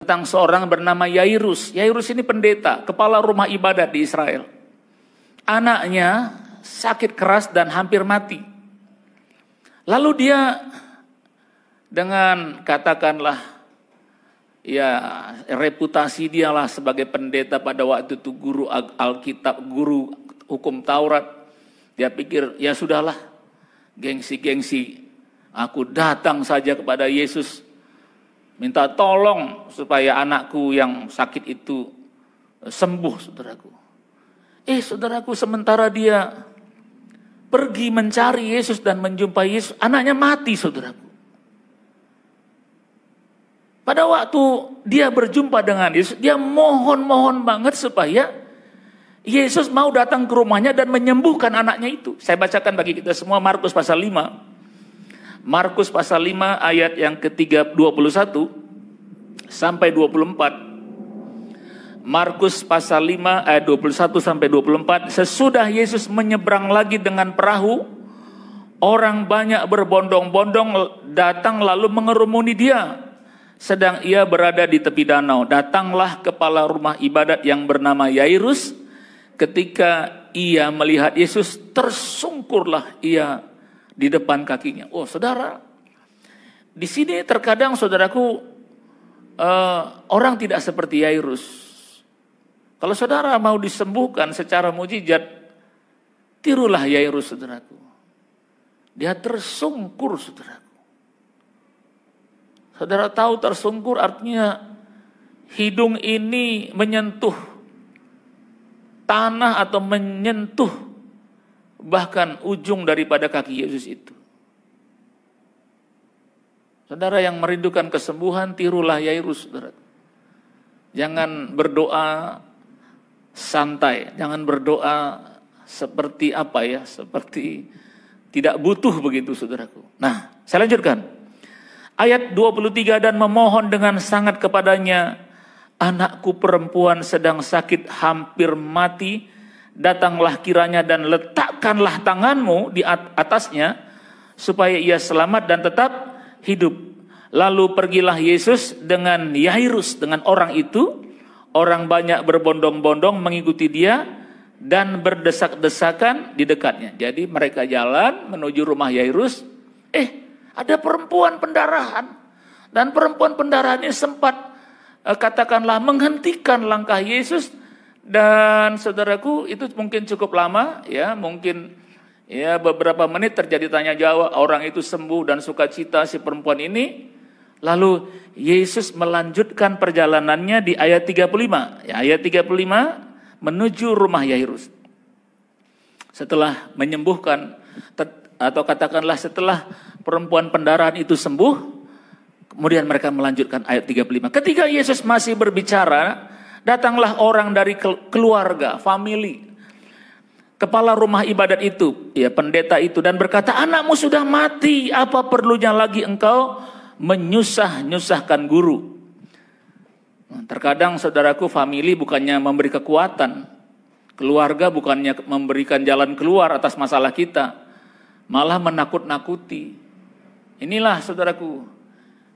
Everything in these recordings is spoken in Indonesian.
tentang seorang bernama Yairus. Yairus ini pendeta, kepala rumah ibadat di Israel. Anaknya sakit keras dan hampir mati. Lalu dia dengan katakanlah ya reputasi dialah sebagai pendeta pada waktu itu, guru Alkitab, guru hukum Taurat. Dia pikir ya sudahlah, gengsi-gengsi, aku datang saja kepada Yesus, minta tolong supaya anakku yang sakit itu sembuh, saudaraku. Saudaraku, sementara dia pergi mencari Yesus dan menjumpai Yesus, anaknya mati, saudaraku. Pada waktu dia berjumpa dengan Yesus, dia mohon banget supaya Yesus mau datang ke rumahnya dan menyembuhkan anaknya itu. Saya bacakan bagi kita semua Markus pasal 5. Markus pasal 5 ayat yang ke-21 sampai 24. Markus pasal 5 ayat 21 sampai 24. Sesudah Yesus menyeberang lagi dengan perahu, orang banyak berbondong-bondong datang lalu mengerumuni dia. Sedang ia berada di tepi danau, datanglah kepala rumah ibadat yang bernama Yairus. Ketika ia melihat Yesus, tersungkurlah ia di depan kakinya. Oh, saudara, di sini terkadang saudaraku orang tidak seperti Yairus. Kalau saudara mau disembuhkan secara mujizat, tirulah Yairus, saudaraku. Dia tersungkur, saudaraku. Saudara tahu tersungkur artinya hidung ini menyentuh tanah atau menyentuh bahkan ujung daripada kaki Yesus itu. Saudara yang merindukan kesembuhan, tirulah Yairus, saudara. Jangan berdoa santai, jangan berdoa seperti seperti tidak butuh begitu, saudaraku. Nah, saya lanjutkan. Ayat 23, dan memohon dengan sangat kepadanya, anakku perempuan sedang sakit hampir mati, datanglah kiranya dan letakkanlah tanganmu di atasnya, supaya ia selamat dan tetap hidup. Lalu pergilah Yesus dengan Yairus, dengan orang itu. Orang banyak berbondong-bondong mengikuti dia dan berdesak-desakan di dekatnya. Jadi mereka jalan menuju rumah Yairus. Ada perempuan pendarahan. Dan perempuan pendarahan ini sempat katakanlah menghentikan langkah Yesus. Dan saudaraku, itu mungkin cukup lama, ya, mungkin ya beberapa menit terjadi tanya jawab, orang itu sembuh dan sukacita si perempuan ini. Lalu Yesus melanjutkan perjalanannya di ayat 35. Ya, ayat 35 menuju rumah Yairus. Setelah menyembuhkan, atau katakanlah setelah perempuan pendarahan itu sembuh, kemudian mereka melanjutkan ayat 35. Ketika Yesus masih berbicara, datanglah orang dari keluarga, family, kepala rumah ibadat itu, ya pendeta itu, dan berkata, anakmu sudah mati, apa perlunya lagi engkau menyusah-nyusahkan guru? Terkadang saudaraku, family bukannya memberi kekuatan, keluarga bukannya memberikan jalan keluar atas masalah kita, malah menakut-nakuti. Inilah saudaraku,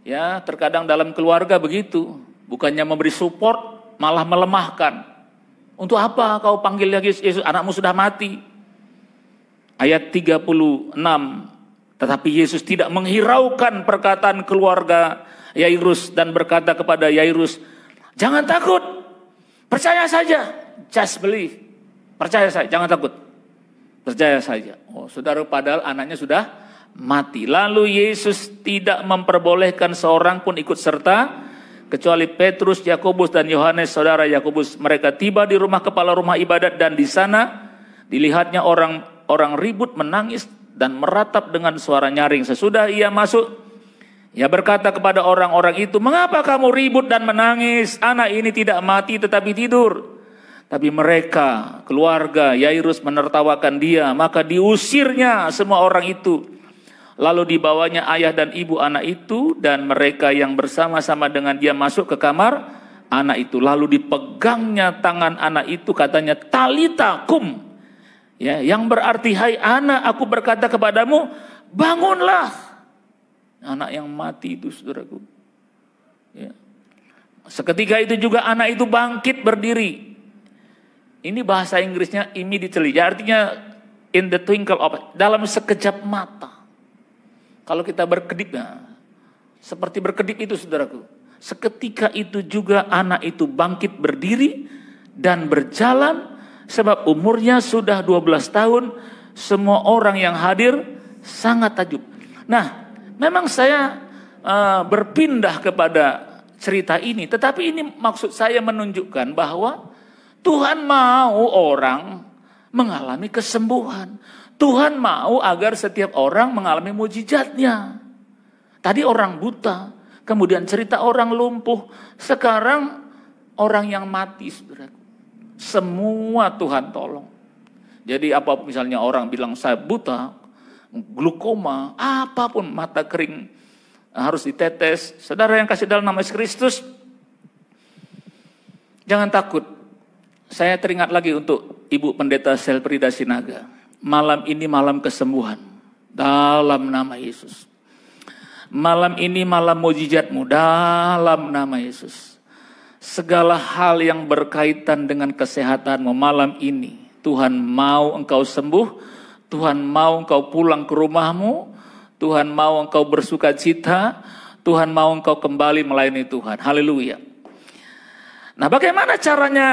ya terkadang dalam keluarga begitu, bukannya memberi support, malah melemahkan. Untuk apa kau panggil lagi Yesus, anakmu sudah mati. Ayat 36. Tetapi Yesus tidak menghiraukan perkataan keluarga Yairus dan berkata kepada Yairus, jangan takut, percaya saja, just believe. Percaya saja, jangan takut, percaya saja. Oh, saudara, padahal anaknya sudah mati. Lalu Yesus tidak memperbolehkan seorang pun ikut serta, kecuali Petrus, Yakobus dan Yohanes, saudara Yakobus. Mereka tiba di rumah kepala rumah ibadat, dan di sana dilihatnya orang ribut, menangis dan meratap dengan suara nyaring. Sesudah ia masuk, ia berkata kepada orang-orang itu, mengapa kamu ribut dan menangis? Anak ini tidak mati tetapi tidur. Tapi mereka, keluarga Yairus, menertawakan dia. Maka diusirnya semua orang itu. Lalu dibawanya ayah dan ibu anak itu, dan mereka yang bersama-sama dengan dia masuk ke kamar anak itu. Lalu dipegangnya tangan anak itu, katanya, Talita kum, ya, yang berarti, hai anak, aku berkata kepadamu, bangunlah. Anak yang mati itu, saudaraku, ya. Seketika itu juga anak itu bangkit berdiri. Ini bahasa Inggrisnya immediately, artinya in the twinkle of, dalam sekejap mata. Kalau kita berkedip, seperti berkedip itu saudaraku. Seketika itu juga anak itu bangkit berdiri dan berjalan, sebab umurnya sudah 12 tahun. Semua orang yang hadir sangat takjub. Nah, memang saya berpindah kepada cerita ini, tetapi ini maksud saya menunjukkan bahwa Tuhan mau orang mengalami kesembuhan. Tuhan mau agar setiap orang mengalami mujizatnya. Tadi orang buta, kemudian cerita orang lumpuh, sekarang orang yang mati, saudaraku. Semua Tuhan tolong. Jadi apa misalnya orang bilang saya buta, glukoma, apapun, mata kering, harus ditetes. Saudara yang kasih dalam nama Yesus Kristus, jangan takut. Saya teringat lagi untuk Ibu Pendeta Selprida Sinaga. Malam ini malam kesembuhan dalam nama Yesus. Malam ini malam mujizatmu dalam nama Yesus. Segala hal yang berkaitan dengan kesehatanmu malam ini, Tuhan mau engkau sembuh. Tuhan mau engkau pulang ke rumahmu. Tuhan mau engkau bersuka cita. Tuhan mau engkau kembali melayani Tuhan. Haleluya. Nah, bagaimana caranya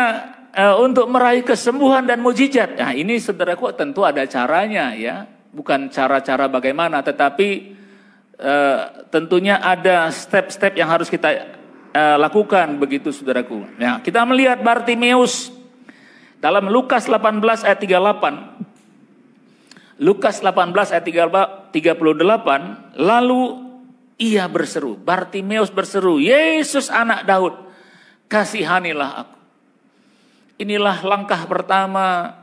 untuk meraih kesembuhan dan mujizat? Nah, ini saudaraku tentu ada caranya ya. Bukan cara-cara bagaimana, tetapi tentunya ada step-step yang harus kita lakukan begitu saudaraku. Nah, kita melihat Bartimeus dalam Lukas 18 ayat 38. Lukas 18 ayat 38, lalu ia berseru, Bartimeus berseru, Yesus anak Daud, kasihanilah aku. Inilah langkah pertama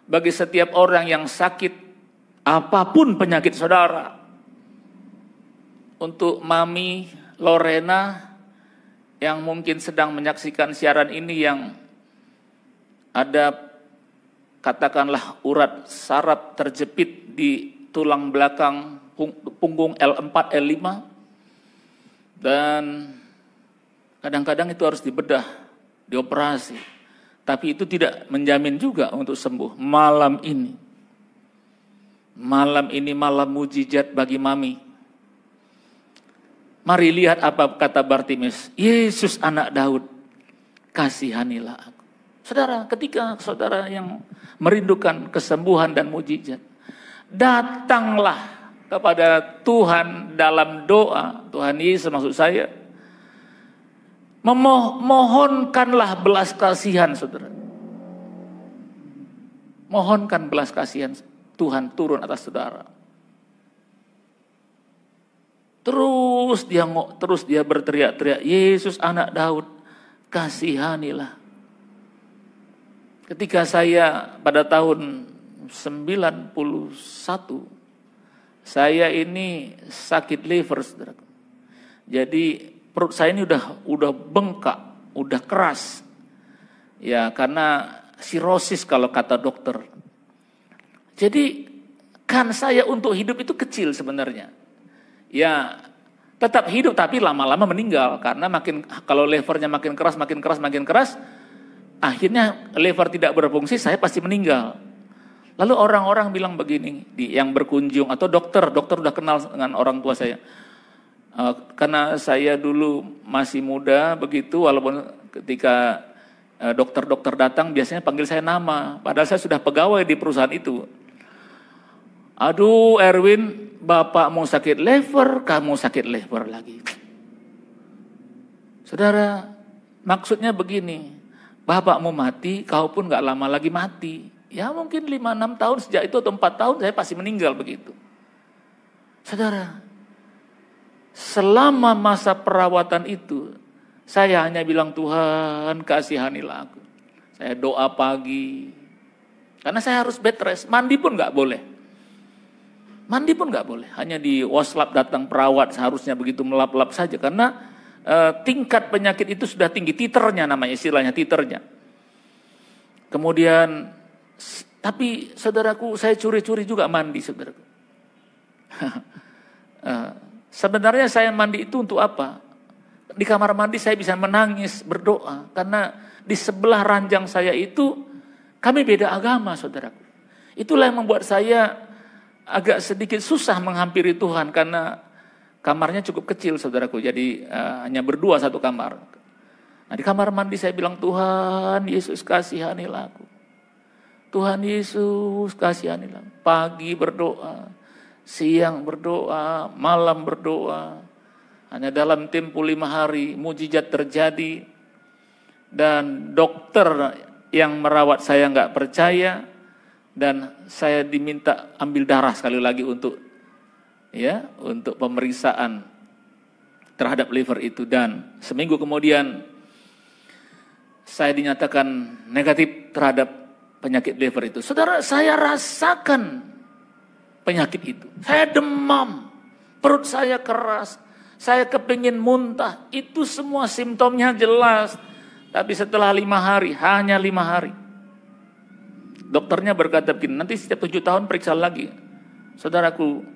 bagi setiap orang yang sakit, apapun penyakit saudara. Untuk Mami Lorena yang mungkin sedang menyaksikan siaran ini, yang ada katakanlah urat saraf terjepit di tulang belakang punggung L4, L5. Dan kadang-kadang itu harus dibedah, dioperasi. Tapi itu tidak menjamin juga untuk sembuh. Malam ini malam mujizat bagi Mami. Mari lihat apa kata Bartimeus. Yesus anak Daud, kasihanilah aku. Saudara, ketika saudara yang merindukan kesembuhan dan mujizat, datanglah kepada Tuhan dalam doa. Tuhan Yesus maksud saya, mohonkanlah belas kasihan saudara. Mohonkan belas kasihan Tuhan turun atas saudara. Terus dia berteriak-teriak, Yesus anak Daud, kasihanilah. Ketika saya pada tahun 91, saya ini sakit liver, saudara. Jadi perut saya ini udah bengkak, udah keras. Ya, karena sirosis kalau kata dokter. Jadi kan saya untuk hidup itu kecil sebenarnya. Ya, tetap hidup tapi lama-lama meninggal karena kalau levernya makin keras, akhirnya lever tidak berfungsi, saya pasti meninggal. Lalu orang-orang bilang begini, yang berkunjung atau dokter udah kenal dengan orang tua saya. Karena saya dulu masih muda begitu, walaupun ketika dokter-dokter datang biasanya panggil saya nama, padahal saya sudah pegawai di perusahaan itu. Aduh Erwin, bapakmu sakit lever, kamu sakit lever lagi. Saudara, maksudnya begini, bapakmu mati, kau pun gak lama lagi mati. Ya mungkin 5-6 tahun sejak itu atau 4 tahun saya pasti meninggal begitu. Saudara, selama masa perawatan itu, saya hanya bilang Tuhan kasihanilah aku. Saya doa pagi, karena saya harus bed rest, mandi pun gak boleh. Hanya di waslap datang perawat seharusnya begitu melap-lap saja. Karena tingkat penyakit itu sudah tinggi, titernya namanya, istilahnya titernya. Kemudian, tapi saudaraku, saya curi-curi juga mandi saudaraku. Sebenarnya saya mandi itu untuk apa? Di kamar mandi saya bisa menangis, berdoa. Karena di sebelah ranjang saya itu, kami beda agama, saudaraku. Itulah yang membuat saya agak sedikit susah menghampiri Tuhan. Karena kamarnya cukup kecil, saudaraku. Jadi hanya berdua satu kamar. Nah, di kamar mandi saya bilang, Tuhan Yesus kasihanilah aku. Tuhan Yesus kasihanilah. Pagi berdoa, siang berdoa, malam berdoa. Hanya dalam tempo 5 hari mujizat terjadi. Dan dokter yang merawat saya nggak percaya. Dan saya diminta ambil darah sekali lagi untuk pemeriksaan terhadap liver itu. Dan seminggu kemudian saya dinyatakan negatif terhadap penyakit liver itu. Saudara, saya rasakan penyakit itu. Saya demam, perut saya keras. Saya kepingin muntah, itu semua simptomnya jelas. Tapi setelah 5 hari, hanya 5 hari. Dokternya berkata begini, nanti setiap 7 tahun periksa lagi. Saudaraku,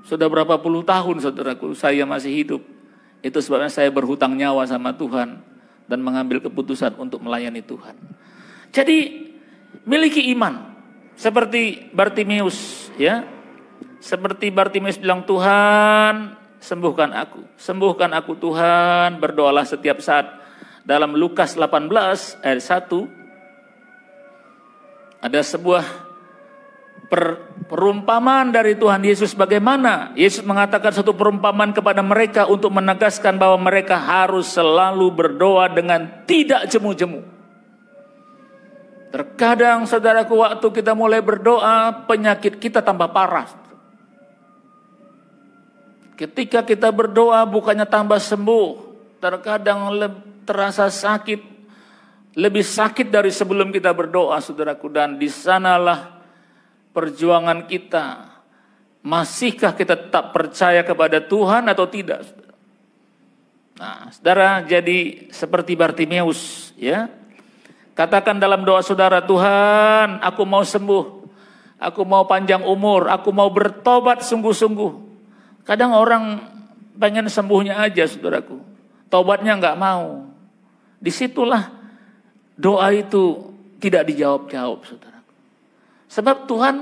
sudah berapa puluh tahun saudaraku, saya masih hidup. Itu sebabnya saya berhutang nyawa sama Tuhan. Dan mengambil keputusan untuk melayani Tuhan. Jadi, miliki iman. Seperti Bartimeus, ya. Seperti Bartimeus bilang, Tuhan, sembuhkan aku Tuhan, berdoalah setiap saat. Dalam Lukas 18 ayat 1 ada sebuah perumpamaan dari Tuhan Yesus. Bagaimana Yesus mengatakan satu perumpamaan kepada mereka untuk menegaskan bahwa mereka harus selalu berdoa dengan tidak jemu-jemu. Terkadang saudaraku, waktu kita mulai berdoa, penyakit kita tambah parah. Ketika kita berdoa bukannya tambah sembuh, terkadang terasa sakit, lebih sakit dari sebelum kita berdoa, saudaraku. Dan di sanalah perjuangan kita. Masihkah kita tetap percaya kepada Tuhan atau tidak? Nah, saudara, jadi seperti Bartimeus, ya. Katakan dalam doa saudara, Tuhan, aku mau sembuh, aku mau panjang umur, aku mau bertobat sungguh-sungguh. Kadang orang pengen sembuhnya aja, saudaraku. Tobatnya nggak mau. Disitulah doa itu tidak dijawab-jawab, saudaraku. Sebab Tuhan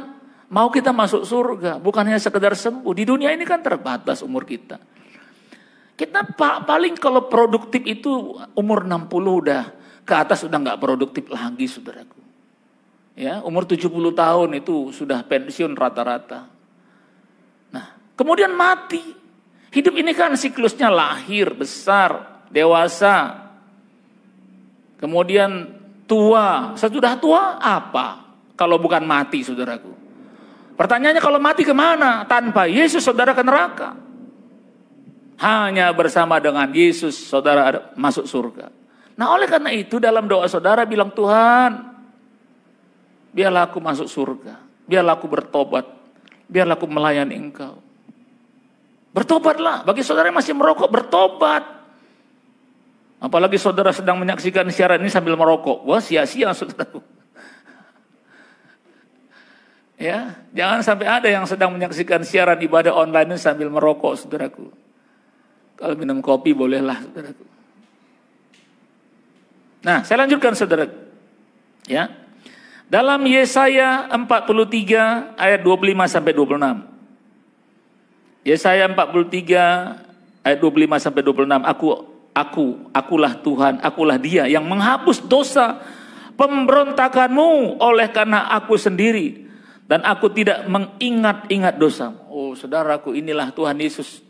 mau kita masuk surga, bukan hanya sekedar sembuh. Di dunia ini kan terbatas umur kita. Kita paling kalau produktif itu umur 60 udah ke atas, udah nggak produktif lagi, saudaraku. Ya, umur 70 tahun itu sudah pensiun rata-rata. Kemudian mati. Hidup ini kan siklusnya lahir, besar, dewasa. Kemudian tua. Sesudah tua apa? Kalau bukan mati, saudaraku. Pertanyaannya, kalau mati kemana? Tanpa Yesus saudara ke neraka. Hanya bersama dengan Yesus saudara masuk surga. Nah, oleh karena itu dalam doa saudara bilang, Tuhan, biarlah aku masuk surga. Biarlah aku bertobat. Biarlah aku melayani Engkau. Bertobatlah. Bagi saudara yang masih merokok, bertobat. Apalagi saudara sedang menyaksikan siaran ini sambil merokok. Wah, sia-sia, saudaraku. Ya, jangan sampai ada yang sedang menyaksikan siaran ibadah online ini sambil merokok, saudaraku. Kalau minum kopi bolehlah, saudaraku. Nah, saya lanjutkan, saudaraku. Ya. Dalam Yesaya 43 ayat 25 sampai 26. Yesaya 43 ayat 25 sampai 26. Akulah Tuhan, akulah Dia yang menghapus dosa pemberontakanmu oleh karena aku sendiri, dan aku tidak mengingat-ingat dosamu. Oh, saudaraku, inilah Tuhan Yesus.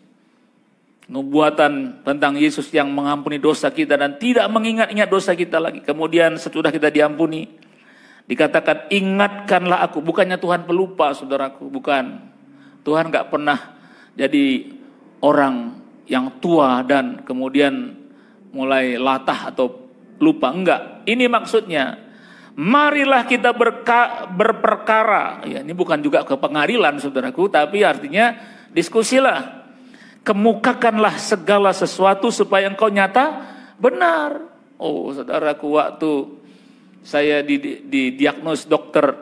Nubuatan tentang Yesus yang mengampuni dosa kita dan tidak mengingat-ingat dosa kita lagi. Kemudian sesudah kita diampuni, dikatakan ingatkanlah aku. Bukannya Tuhan pelupa, saudaraku, bukan. Tuhan gak pernah jadi orang yang tua dan kemudian mulai latah atau lupa. Enggak. Ini maksudnya, marilah kita berperkara. Ya, ini bukan juga ke pengadilan, saudaraku, tapi artinya diskusilah. Kemukakanlah segala sesuatu supaya engkau nyata benar. Oh, saudaraku, waktu saya didiagnos dokter,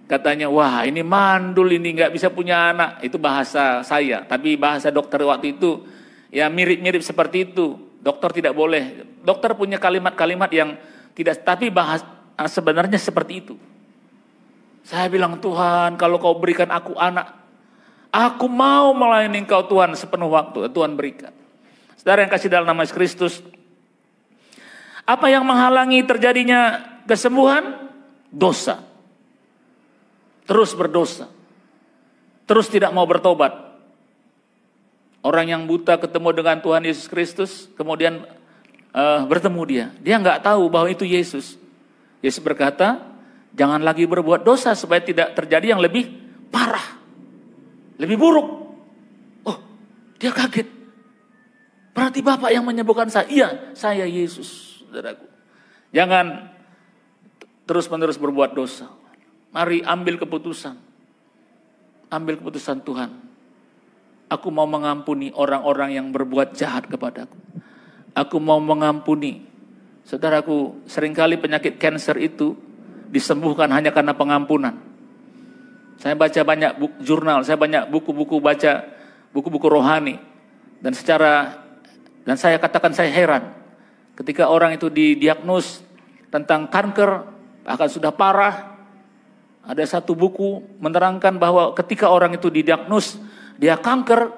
katanya, wah ini mandul, ini nggak bisa punya anak. Itu bahasa saya, tapi bahasa dokter waktu itu, Ya mirip-mirip seperti itu. Dokter tidak boleh. Dokter punya kalimat-kalimat yang tidak, tapi sebenarnya seperti itu. Saya bilang, Tuhan, kalau kau berikan aku anak, aku mau melayani Engkau Tuhan sepenuh waktu. Tuhan berikan. Saudara yang kasih dalam nama Yesus Kristus, apa yang menghalangi terjadinya kesembuhan? Dosa. Terus berdosa. Terus tidak mau bertobat. Orang yang buta ketemu dengan Tuhan Yesus Kristus, kemudian bertemu dia. Dia nggak tahu bahwa itu Yesus. Yesus berkata, jangan lagi berbuat dosa supaya tidak terjadi yang lebih parah, lebih buruk. Oh, dia kaget. Berarti Bapak yang menyembuhkan saya. Iya, saya Yesus, saudaraku. Jangan terus-menerus berbuat dosa. Mari ambil keputusan. Ambil keputusan Tuhan. Aku mau mengampuni orang-orang yang berbuat jahat kepadaku. Aku mau mengampuni. Saudaraku, seringkali penyakit kanker itu disembuhkan hanya karena pengampunan. Saya baca banyak jurnal, saya banyak buku-buku baca, buku-buku rohani. Dan saya katakan saya heran. Ketika orang itu didiagnos tentang kanker, bahkan sudah parah. Ada satu buku menerangkan bahwa ketika orang itu didiagnos, dia kanker,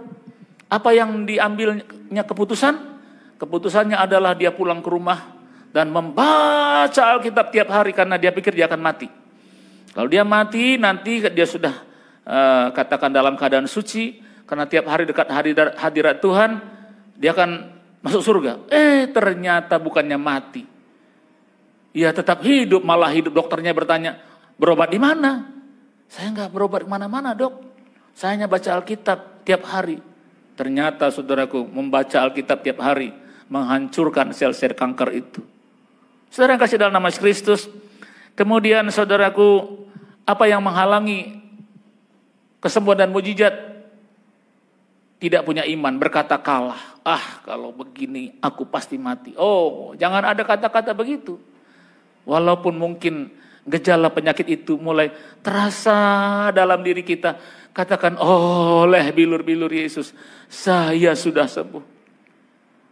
apa yang diambilnya keputusan? Keputusannya adalah dia pulang ke rumah dan membaca Alkitab tiap hari karena dia pikir dia akan mati. Kalau dia mati, nanti dia sudah katakan dalam keadaan suci, karena tiap hari dekat hadirat Tuhan, dia akan masuk surga. Ternyata bukannya mati. Ia tetap hidup, malah hidup. Dokternya bertanya, berobat di mana? Saya nggak berobat kemana-mana, dok. Saya hanya baca Alkitab tiap hari. Ternyata saudaraku, membaca Alkitab tiap hari menghancurkan sel-sel kanker itu. Saudara yang kasih dalam nama Kristus. Kemudian saudaraku, apa yang menghalangi kesembuhan dan mujizat? Tidak punya iman, berkata kalah. Kalau begini aku pasti mati. Jangan ada kata-kata begitu. Walaupun mungkin gejala penyakit itu mulai terasa dalam diri kita, katakan, oleh bilur-bilur Yesus, saya sudah sembuh.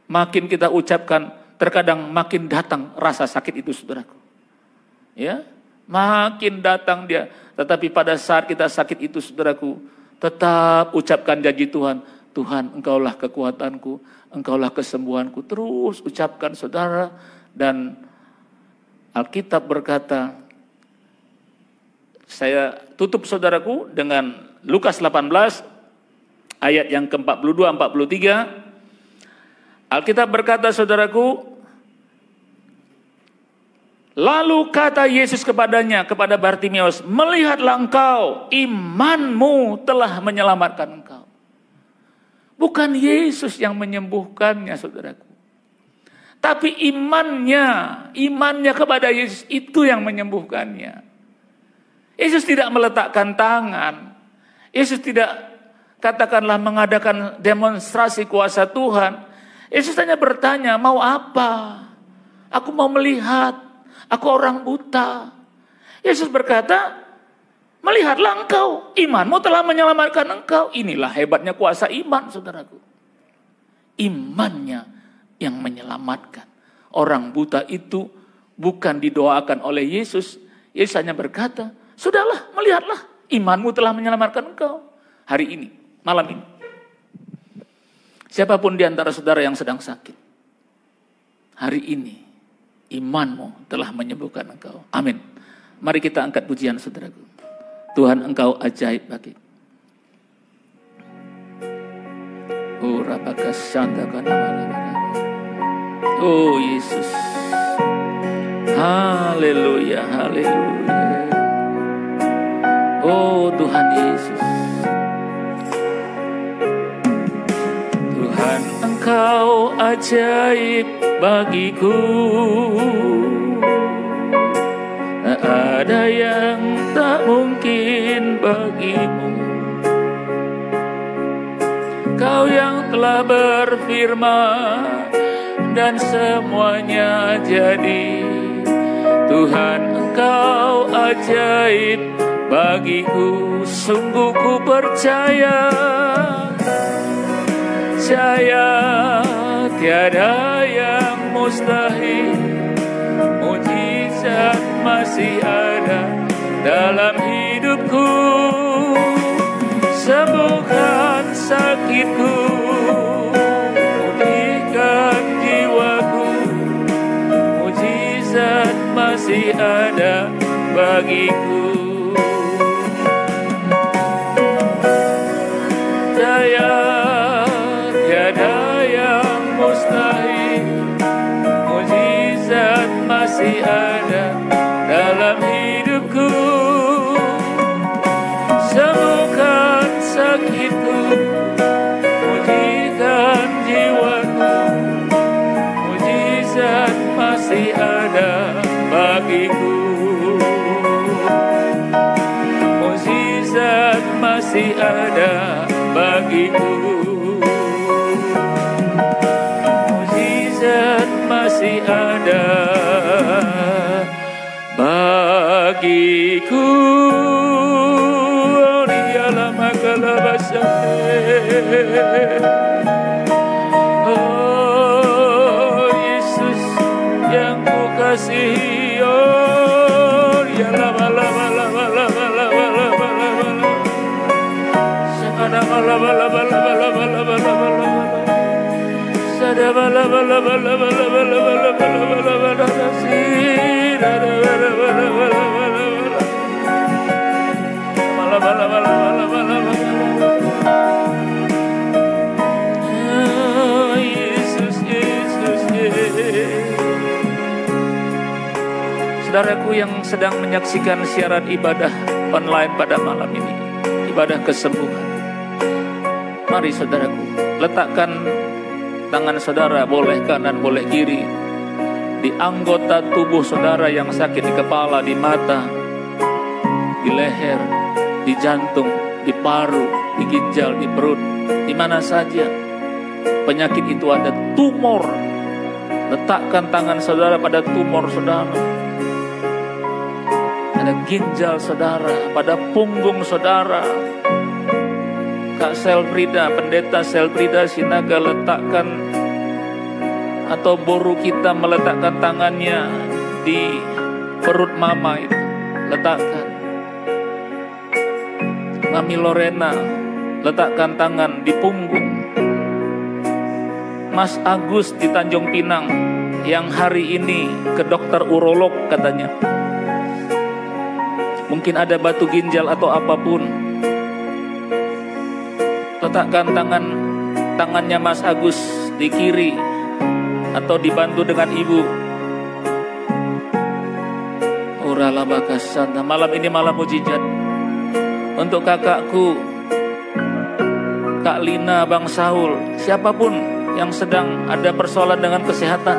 Makin kita ucapkan, terkadang makin datang rasa sakit itu, saudaraku. Ya, makin datang dia. Tetapi pada saat kita sakit itu, saudaraku, tetap ucapkan janji Tuhan. Tuhan, Engkaulah kekuatanku, Engkaulah kesembuhanku. Terus ucapkan, saudara. Dan Alkitab berkata, saya tutup saudaraku dengan Lukas 18 ayat yang ke-42-43. Alkitab berkata, saudaraku, lalu kata Yesus kepadanya, kepada Bartimeus, melihatlah engkau, imanmu telah menyelamatkan engkau. Bukan Yesus yang menyembuhkannya, saudaraku. Tapi imannya kepada Yesus itu yang menyembuhkannya. Yesus tidak meletakkan tangan. Yesus tidak katakanlah mengadakan demonstrasi kuasa Tuhan. Yesus hanya bertanya, mau apa? Aku mau melihat. Aku orang buta. Yesus berkata, melihatlah engkau. Imanmu telah menyelamatkan engkau. Inilah hebatnya kuasa iman, saudaraku. Imannya yang menyelamatkan. Orang buta itu bukan didoakan oleh Yesus. Yesus hanya berkata, sudahlah, melihatlah. Imanmu telah menyelamatkan engkau. Hari ini, malam ini. Siapapun di antara saudara yang sedang sakit. Hari ini, imanmu telah menyembuhkan engkau. Amin. Mari kita angkat pujian, saudaraku. Tuhan, engkau ajaib bagi. Oh Yesus. Haleluya, haleluya. Oh Tuhan Yesus. Tuhan, engkau ajaib bagiku. Tak ada yang tak mungkin bagimu. Kau yang telah berfirman dan semuanya jadi. Tuhan, engkau ajaib bagiku. Sungguh ku percaya percaya tiada yang mustahil, mujizat masih ada dalam hidupku. Sembuhkan sakitku, pulihkan jiwaku, mujizat masih ada bagiku. Percaya tiada yang mustahil, mujizat masih ada dalam hidupku. Sembuhkan sakitku, pulihkan jiwaku, mujizat masih ada bagiku. Mujizat masih ada bagiku. Mujizat masih ada bagiku. Dialah oh Yesus yang ku kasihi, oh dialah Saudaraku yang sedang menyaksikan siaran ibadah online pada malam ini, ibadah kesembuhan. Mari saudaraku, letakkan tangan saudara, boleh kanan, boleh kiri, di anggota tubuh saudara yang sakit, di kepala, di mata, di leher, di jantung, di paru, di ginjal, di perut, di mana saja penyakit itu ada, tumor. Letakkan tangan saudara pada tumor saudara, pada ginjal saudara, pada punggung saudara. Kak Selfrida, Pendeta Selfrida Sinaga, letakkan, atau boru kita meletakkan tangannya di perut mama itu, letakkan. Mami Lorena, letakkan tangan di punggung. Mas Agus di Tanjung Pinang, yang hari ini ke dokter urolog katanya, mungkin ada batu ginjal atau apapun. Letakkan tangannya Mas Agus di kiri, atau dibantu dengan ibu. Urala bakasana. Malam ini malam mujizat untuk kakakku, Kak Lina, Bang Saul, siapapun yang sedang ada persoalan dengan kesehatan.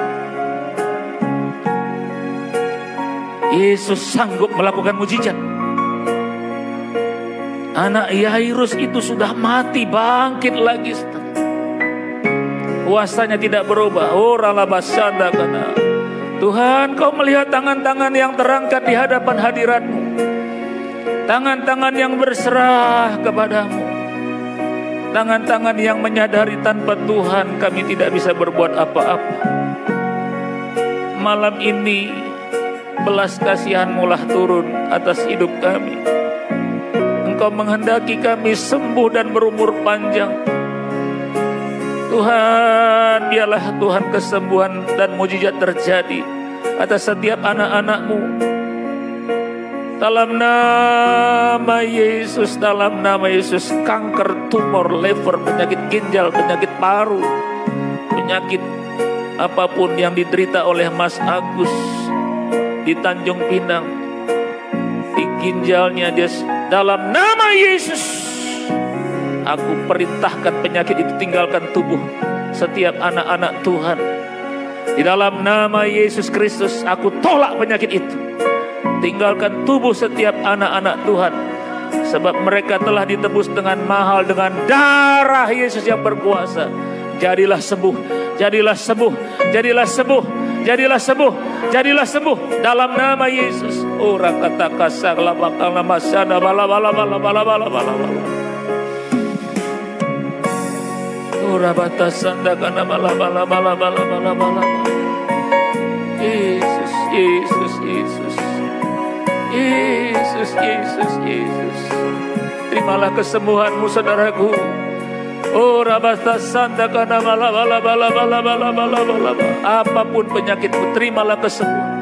Yesus sanggup melakukan mujizat. Anak Yairus itu sudah mati, bangkit lagi. Kuasanya tidak berubah. Oh ralabasanda kana. Tuhan, Kau melihat tangan-tangan yang terangkat di hadapan hadirat-Mu, tangan-tangan yang berserah kepadamu, tangan-tangan yang menyadari tanpa Tuhan kami tidak bisa berbuat apa-apa. Malam ini belas kasihan-Mu lah turun atas hidup kami. Engkau menghendaki kami sembuh dan berumur panjang. Tuhan, biarlah Tuhan kesembuhan dan mujizat terjadi atas setiap anak-anak-Mu. Dalam nama Yesus, dalam nama Yesus, kanker, tumor, liver, penyakit ginjal, penyakit paru, penyakit apapun yang diderita oleh Mas Agus di Tanjung Pinang, di ginjalnya dia, dalam nama Yesus, aku perintahkan penyakit itu tinggalkan tubuh setiap anak-anak Tuhan. Di dalam nama Yesus Kristus, aku tolak penyakit itu. Tinggalkan tubuh setiap anak-anak Tuhan, sebab mereka telah ditebus dengan mahal, dengan darah Yesus yang berkuasa. Jadilah sembuh, jadilah sembuh, jadilah sembuh, jadilah sembuh, jadilah sembuh dalam nama Yesus. Ora kata kasar labakal masana bala bala bala bala bala bala bala. Urabatasan dakana bala bala bala bala bala bala. Yesus, Yesus, Yesus. Yesus, Yesus, Yesus. Terimalah kesembuhanmu saudaraku. Oh rabatasan dakana bala bala bala bala bala bala bala. Apapun penyakitmu, terimalah kesembuhan.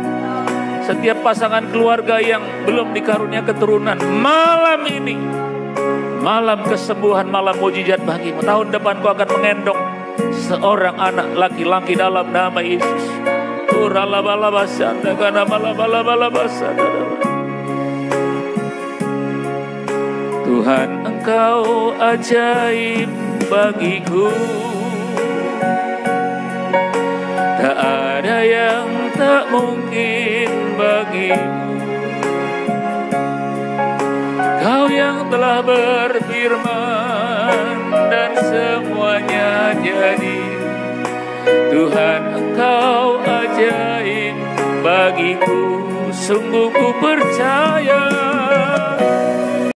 Setiap pasangan keluarga yang belum dikarunia keturunan, malam ini malam kesembuhan, malam mujizat bagimu. Tahun depan kau akan mengendong seorang anak laki-laki dalam nama Yesus. Tuhan, Engkau ajaib bagiku. Tak ada yang tak mungkin bagimu. Kau yang telah berfirman dan semuanya jadi. Tuhan, Engkau ajaib bagiku. Sungguh ku percaya